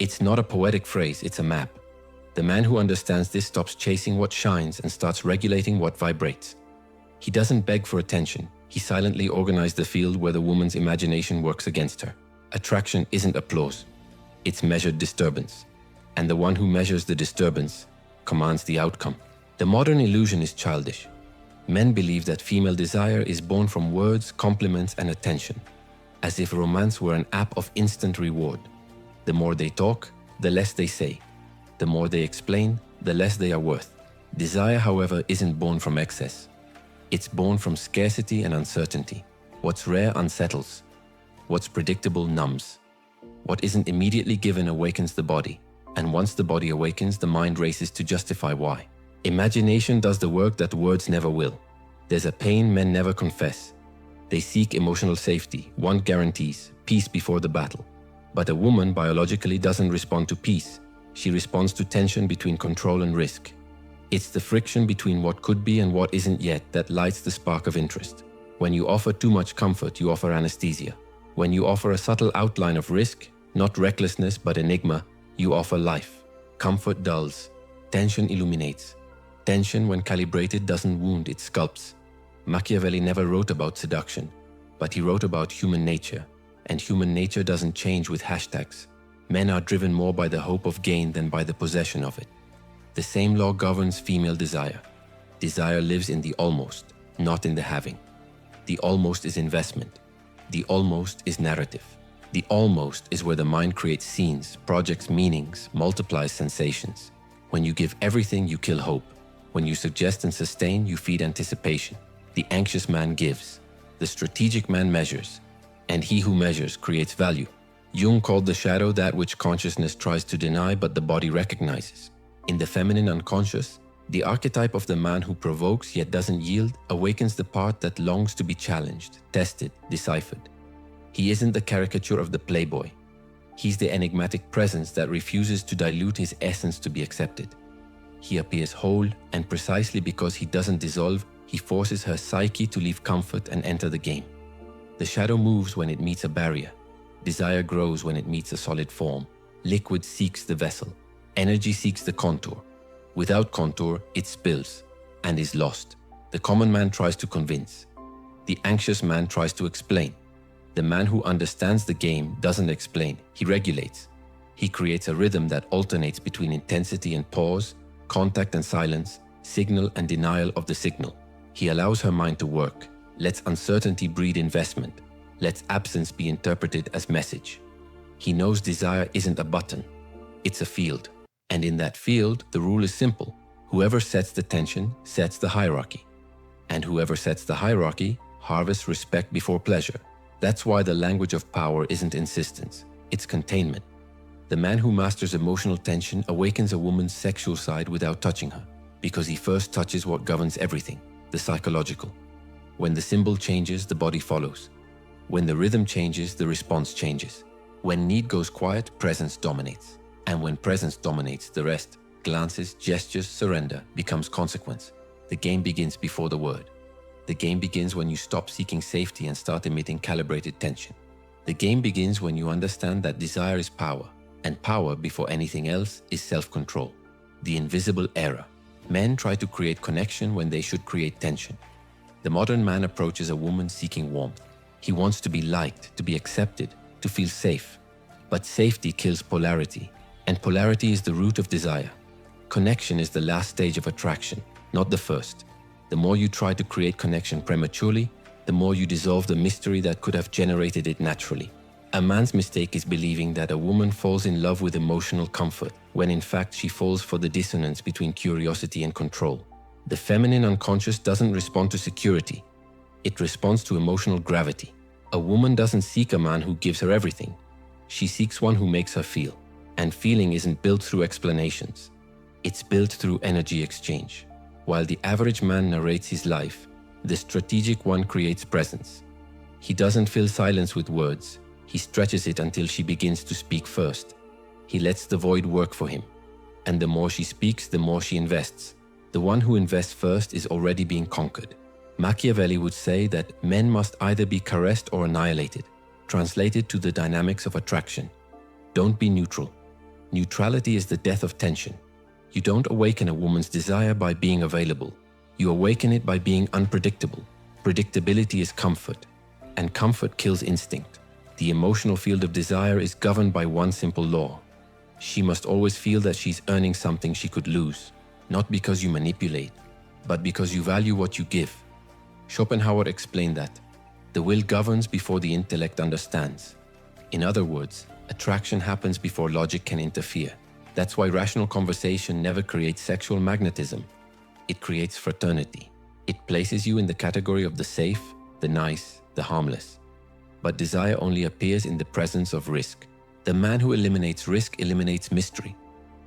It's not a poetic phrase, it's a map. The man who understands this stops chasing what shines and starts regulating what vibrates. He doesn't beg for attention. He silently organizes the field where the woman's imagination works against her. Attraction isn't applause. It's measured disturbance. And the one who measures the disturbance commands the outcome. The modern illusion is childish. Men believe that female desire is born from words, compliments, and attention, as if romance were an app of instant reward. The more they talk, the less they say. The more they explain, the less they are worth. Desire, however, isn't born from excess. It's born from scarcity and uncertainty. What's rare unsettles. What's predictable numbs. What isn't immediately given awakens the body. And once the body awakens, the mind races to justify why. Imagination does the work that words never will. There's a pain men never confess. They seek emotional safety, want guarantees, peace before the battle. But a woman biologically doesn't respond to peace. She responds to tension between control and risk. It's the friction between what could be and what isn't yet that lights the spark of interest. When you offer too much comfort, you offer anesthesia. When you offer a subtle outline of risk, not recklessness but enigma, you offer life. Comfort dulls. Tension illuminates. Tension, when calibrated, doesn't wound, it sculpts. Machiavelli never wrote about seduction, but he wrote about human nature. And human nature doesn't change with hashtags. Men are driven more by the hope of gain than by the possession of it. The same law governs female desire. Desire lives in the almost, not in the having. The almost is investment. The almost is narrative. The almost is where the mind creates scenes, projects meanings, multiplies sensations. When you give everything, you kill hope. When you suggest and sustain, you feed anticipation. The anxious man gives. The strategic man measures. And he who measures creates value. Jung called the shadow that which consciousness tries to deny but the body recognizes. In the feminine unconscious, the archetype of the man who provokes yet doesn't yield awakens the part that longs to be challenged, tested, deciphered. He isn't the caricature of the playboy. He's the enigmatic presence that refuses to dilute his essence to be accepted. He appears whole, and precisely because he doesn't dissolve, he forces her psyche to leave comfort and enter the game. The shadow moves when it meets a barrier. Desire grows when it meets a solid form. Liquid seeks the vessel. Energy seeks the contour. Without contour, it spills and is lost. The common man tries to convince. The anxious man tries to explain. The man who understands the game doesn't explain, he regulates. He creates a rhythm that alternates between intensity and pause, contact and silence, signal and denial of the signal. He allows her mind to work, lets uncertainty breed investment, lets absence be interpreted as message. He knows desire isn't a button, it's a field. And in that field, the rule is simple. Whoever sets the tension sets the hierarchy. And whoever sets the hierarchy harvests respect before pleasure. That's why the language of power isn't insistence, it's containment. The man who masters emotional tension awakens a woman's sexual side without touching her, because he first touches what governs everything, the psychological. When the symbol changes, the body follows. When the rhythm changes, the response changes. When need goes quiet, presence dominates. And when presence dominates, the rest, glances, gestures, surrender, becomes consequence. The game begins before the word. The game begins when you stop seeking safety and start emitting calibrated tension. The game begins when you understand that desire is power, and power, before anything else, is self-control. The invisible error. Men try to create connection when they should create tension. The modern man approaches a woman seeking warmth. He wants to be liked, to be accepted, to feel safe. But safety kills polarity, and polarity is the root of desire. Connection is the last stage of attraction, not the first. The more you try to create connection prematurely, the more you dissolve the mystery that could have generated it naturally. A man's mistake is believing that a woman falls in love with emotional comfort, when in fact she falls for the dissonance between curiosity and control. The feminine unconscious doesn't respond to security. It responds to emotional gravity. A woman doesn't seek a man who gives her everything. She seeks one who makes her feel. And feeling isn't built through explanations. It's built through energy exchange. While the average man narrates his life, the strategic one creates presence. He doesn't fill silence with words. He stretches it until she begins to speak first. He lets the void work for him. And the more she speaks, the more she invests. The one who invests first is already being conquered. Machiavelli would say that men must either be caressed or annihilated, translated to the dynamics of attraction. Don't be neutral. Neutrality is the death of tension. You don't awaken a woman's desire by being available. You awaken it by being unpredictable. Predictability is comfort, and comfort kills instinct. The emotional field of desire is governed by one simple law. She must always feel that she's earning something she could lose, not because you manipulate, but because you value what you give. Schopenhauer explained that the will governs before the intellect understands. In other words, attraction happens before logic can interfere. That's why rational conversation never creates sexual magnetism. It creates fraternity. It places you in the category of the safe, the nice, the harmless. But desire only appears in the presence of risk. The man who eliminates risk eliminates mystery.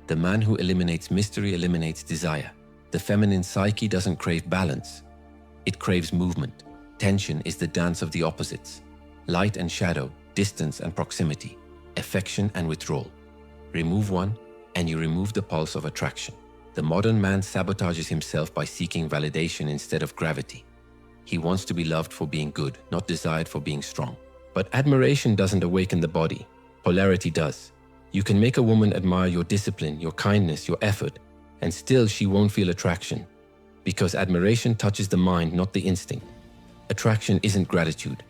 The man who eliminates mystery eliminates desire. The feminine psyche doesn't crave balance. It craves movement. Tension is the dance of the opposites. Light and shadow, distance and proximity, affection and withdrawal. Remove one, and you remove the pulse of attraction. The modern man sabotages himself by seeking validation instead of gravity. He wants to be loved for being good, not desired for being strong. But admiration doesn't awaken the body. Polarity does. You can make a woman admire your discipline, your kindness, your effort, and still she won't feel attraction. Because admiration touches the mind, not the instinct. Attraction isn't gratitude.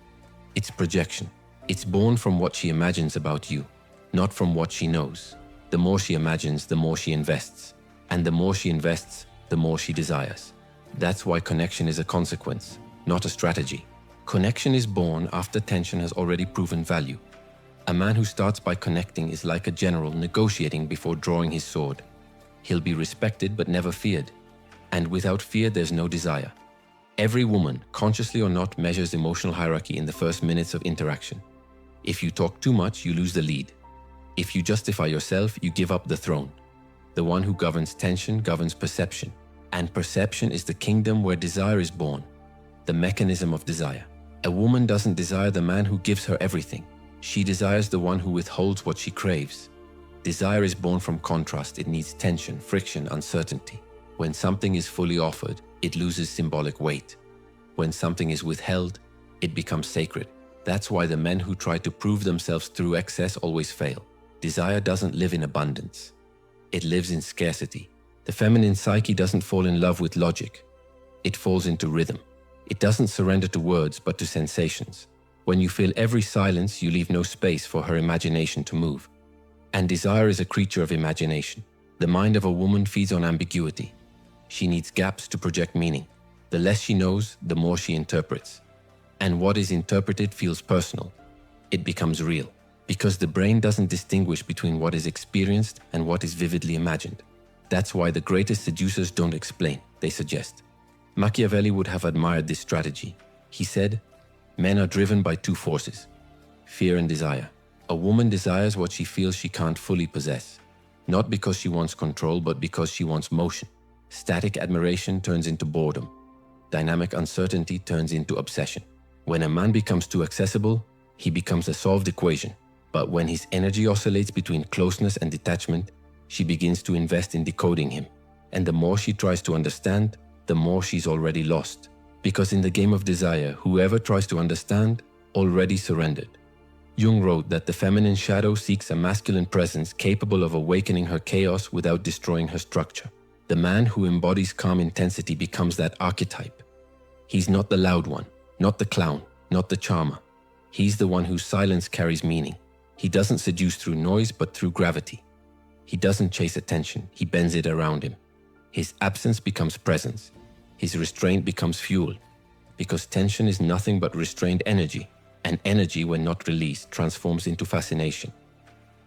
It's projection. It's born from what she imagines about you, not from what she knows. The more she imagines, the more she invests. And the more she invests, the more she desires. That's why connection is a consequence, not a strategy. Connection is born after tension has already proven value. A man who starts by connecting is like a general negotiating before drawing his sword. He'll be respected but never feared. And without fear, there's no desire. Every woman, consciously or not, measures emotional hierarchy in the first minutes of interaction. If you talk too much, you lose the lead. If you justify yourself, you give up the throne. The one who governs tension governs perception. And perception is the kingdom where desire is born. The mechanism of desire. A woman doesn't desire the man who gives her everything. She desires the one who withholds what she craves. Desire is born from contrast. It needs tension, friction, uncertainty. When something is fully offered, it loses symbolic weight. When something is withheld, it becomes sacred. That's why the men who try to prove themselves through excess always fail. Desire doesn't live in abundance. It lives in scarcity. The feminine psyche doesn't fall in love with logic. It falls into rhythm. It doesn't surrender to words, but to sensations. When you fill every silence, you leave no space for her imagination to move. And desire is a creature of imagination. The mind of a woman feeds on ambiguity. She needs gaps to project meaning. The less she knows, the more she interprets. And what is interpreted feels personal. It becomes real. Because the brain doesn't distinguish between what is experienced and what is vividly imagined. That's why the greatest seducers don't explain, they suggest. Machiavelli would have admired this strategy. He said, "Men are driven by two forces, fear and desire. A woman desires what she feels she can't fully possess, not because she wants control, but because she wants motion. Static admiration turns into boredom. Dynamic uncertainty turns into obsession. When a man becomes too accessible, he becomes a solved equation. But when his energy oscillates between closeness and detachment, she begins to invest in decoding him. And the more she tries to understand, the more she's already lost. Because in the game of desire, whoever tries to understand already surrendered." Jung wrote that the feminine shadow seeks a masculine presence capable of awakening her chaos without destroying her structure. The man who embodies calm intensity becomes that archetype. He's not the loud one, not the clown, not the charmer. He's the one whose silence carries meaning. He doesn't seduce through noise, but through gravity. He doesn't chase attention, he bends it around him. His absence becomes presence. His restraint becomes fuel. Because tension is nothing but restrained energy, and energy, when not released, transforms into fascination.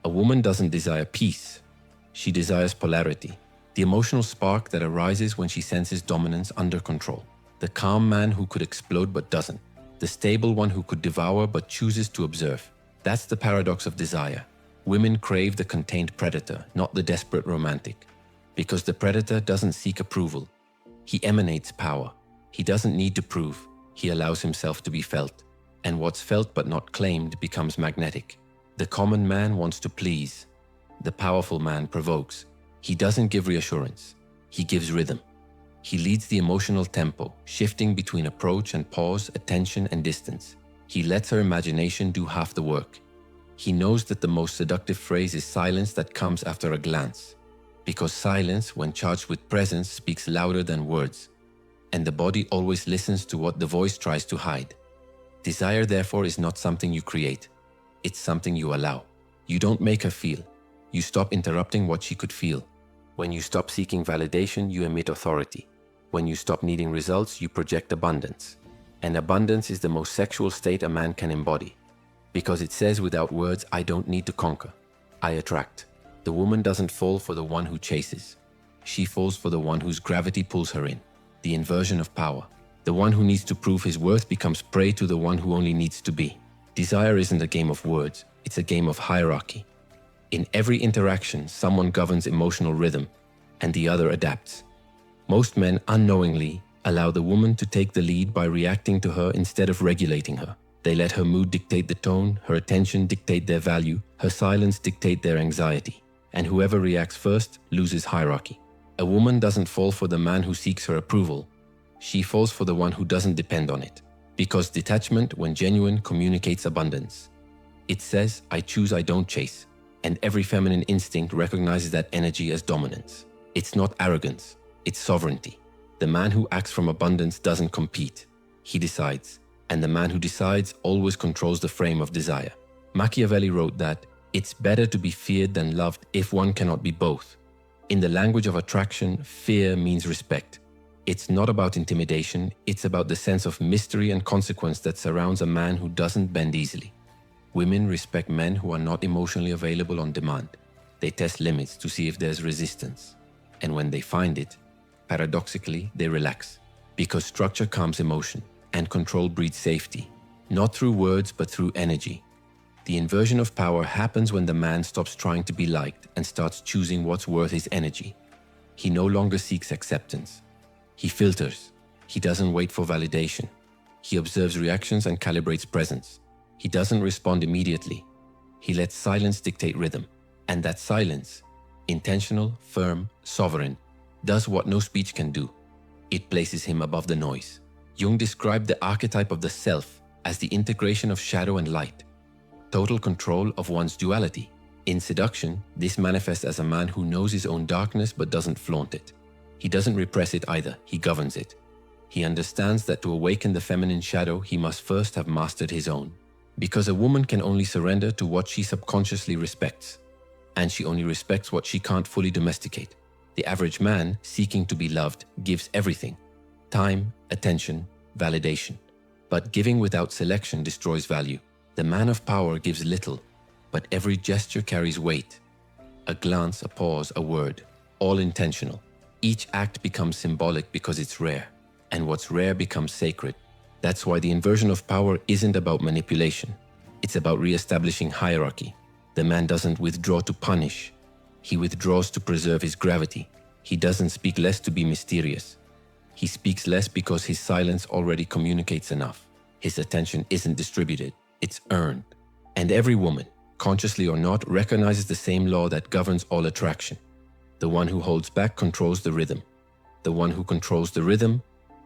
A woman doesn't desire peace. She desires polarity. The emotional spark that arises when she senses dominance under control. The calm man who could explode but doesn't. The stable one who could devour but chooses to observe. That's the paradox of desire. Women crave the contained predator, not the desperate romantic. Because the predator doesn't seek approval. He emanates power. He doesn't need to prove. He allows himself to be felt. And what's felt but not claimed becomes magnetic. The common man wants to please. The powerful man provokes. He doesn't give reassurance. He gives rhythm. He leads the emotional tempo, shifting between approach and pause, attention and distance. He lets her imagination do half the work. He knows that the most seductive phrase is silence that comes after a glance, because silence, when charged with presence, speaks louder than words, and the body always listens to what the voice tries to hide. Desire, therefore, is not something you create. It's something you allow. You don't make her feel. You stop interrupting what she could feel. When you stop seeking validation, you emit authority. When you stop needing results, you project abundance. And abundance is the most sexual state a man can embody. Because it says without words, I don't need to conquer. I attract. The woman doesn't fall for the one who chases. She falls for the one whose gravity pulls her in. The inversion of power. The one who needs to prove his worth becomes prey to the one who only needs to be. Desire isn't a game of words, it's a game of hierarchy. In every interaction, someone governs emotional rhythm, and the other adapts. Most men unknowingly allow the woman to take the lead by reacting to her instead of regulating her. They let her mood dictate the tone, her attention dictate their value, her silence dictate their anxiety. And whoever reacts first loses hierarchy. A woman doesn't fall for the man who seeks her approval. She falls for the one who doesn't depend on it. Because detachment, when genuine, communicates abundance. It says, I choose, I don't chase. And every feminine instinct recognizes that energy as dominance. It's not arrogance, it's sovereignty. The man who acts from abundance doesn't compete. He decides. And the man who decides always controls the frame of desire. Machiavelli wrote that, it's better to be feared than loved if one cannot be both. In the language of attraction, fear means respect. It's not about intimidation, it's about the sense of mystery and consequence that surrounds a man who doesn't bend easily. Women respect men who are not emotionally available on demand. They test limits to see if there's resistance. And when they find it, paradoxically, they relax. Because structure calms emotion, and control breeds safety. Not through words, but through energy. The inversion of power happens when the man stops trying to be liked and starts choosing what's worth his energy. He no longer seeks acceptance. He filters. He doesn't wait for validation. He observes reactions and calibrates presence. He doesn't respond immediately. He lets silence dictate rhythm. And that silence, intentional, firm, sovereign, does what no speech can do. It places him above the noise. Jung described the archetype of the self as the integration of shadow and light. Total control of one's duality. In seduction, this manifests as a man who knows his own darkness but doesn't flaunt it. He doesn't repress it either, he governs it. He understands that to awaken the feminine shadow, he must first have mastered his own. Because a woman can only surrender to what she subconsciously respects. And she only respects what she can't fully domesticate. The average man, seeking to be loved, gives everything. Time, attention, validation. But giving without selection destroys value. The man of power gives little, but every gesture carries weight. A glance, a pause, a word, all intentional. Each act becomes symbolic because it's rare, and what's rare becomes sacred. That's why the inversion of power isn't about manipulation. It's about re-establishing hierarchy. The man doesn't withdraw to punish. He withdraws to preserve his gravity. He doesn't speak less to be mysterious. He speaks less because his silence already communicates enough. His attention isn't distributed, it's earned. And every woman, consciously or not, recognizes the same law that governs all attraction. The one who holds back controls the rhythm. The one who controls the rhythm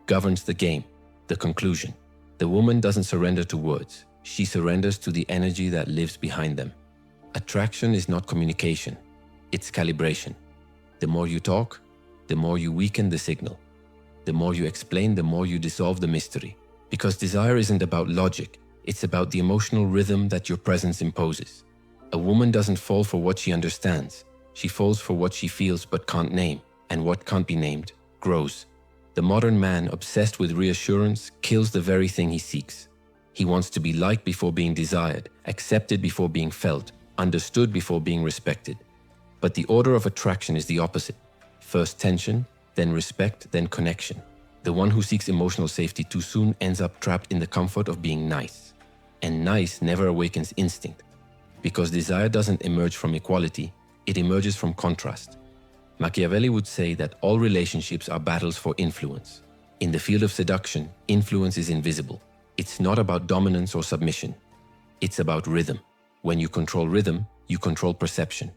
governs the game, the conclusion. The woman doesn't surrender to words. She surrenders to the energy that lives behind them. Attraction is not communication. It's calibration. The more you talk, the more you weaken the signal. The more you explain, the more you dissolve the mystery. Because desire isn't about logic. It's about the emotional rhythm that your presence imposes. A woman doesn't fall for what she understands. She falls for what she feels but can't name, and what can't be named grows. The modern man, obsessed with reassurance, kills the very thing he seeks. He wants to be liked before being desired, accepted before being felt, understood before being respected. But the order of attraction is the opposite. First tension, then respect, then connection. The one who seeks emotional safety too soon ends up trapped in the comfort of being nice. And nice never awakens instinct. Because desire doesn't emerge from equality, it emerges from contrast. Machiavelli would say that all relationships are battles for influence. In the field of seduction, influence is invisible. It's not about dominance or submission. It's about rhythm. When you control rhythm, you control perception.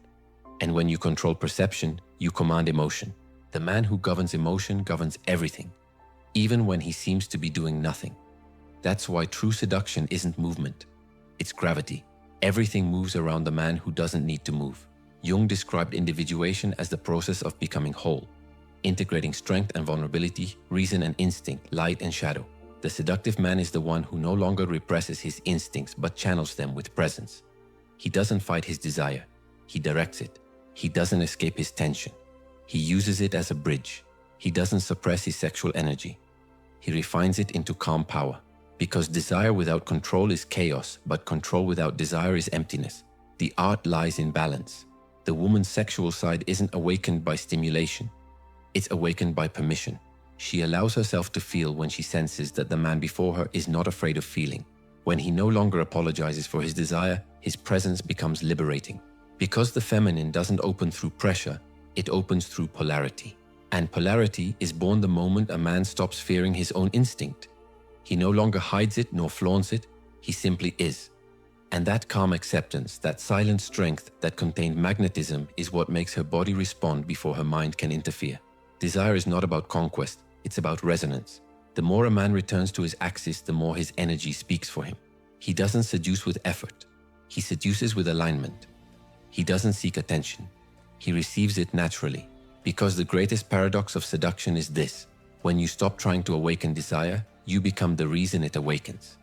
And when you control perception, you command emotion. The man who governs emotion governs everything, even when he seems to be doing nothing. That's why true seduction isn't movement. It's gravity. Everything moves around the man who doesn't need to move. Jung described individuation as the process of becoming whole, integrating strength and vulnerability, reason and instinct, light and shadow. The seductive man is the one who no longer represses his instincts but channels them with presence. He doesn't fight his desire, he directs it. He doesn't escape his tension, he uses it as a bridge. He doesn't suppress his sexual energy, he refines it into calm power. Because desire without control is chaos, but control without desire is emptiness. The art lies in balance. The woman's sexual side isn't awakened by stimulation, it's awakened by permission. She allows herself to feel when she senses that the man before her is not afraid of feeling. When he no longer apologizes for his desire, his presence becomes liberating. Because the feminine doesn't open through pressure, it opens through polarity. And polarity is born the moment a man stops fearing his own instinct. He no longer hides it nor flaunts it, he simply is. And that calm acceptance, that silent strength that contained magnetism is what makes her body respond before her mind can interfere. Desire is not about conquest, it's about resonance. The more a man returns to his axis, the more his energy speaks for him. He doesn't seduce with effort, he seduces with alignment. He doesn't seek attention, he receives it naturally. Because the greatest paradox of seduction is this: when you stop trying to awaken desire, you become the reason it awakens.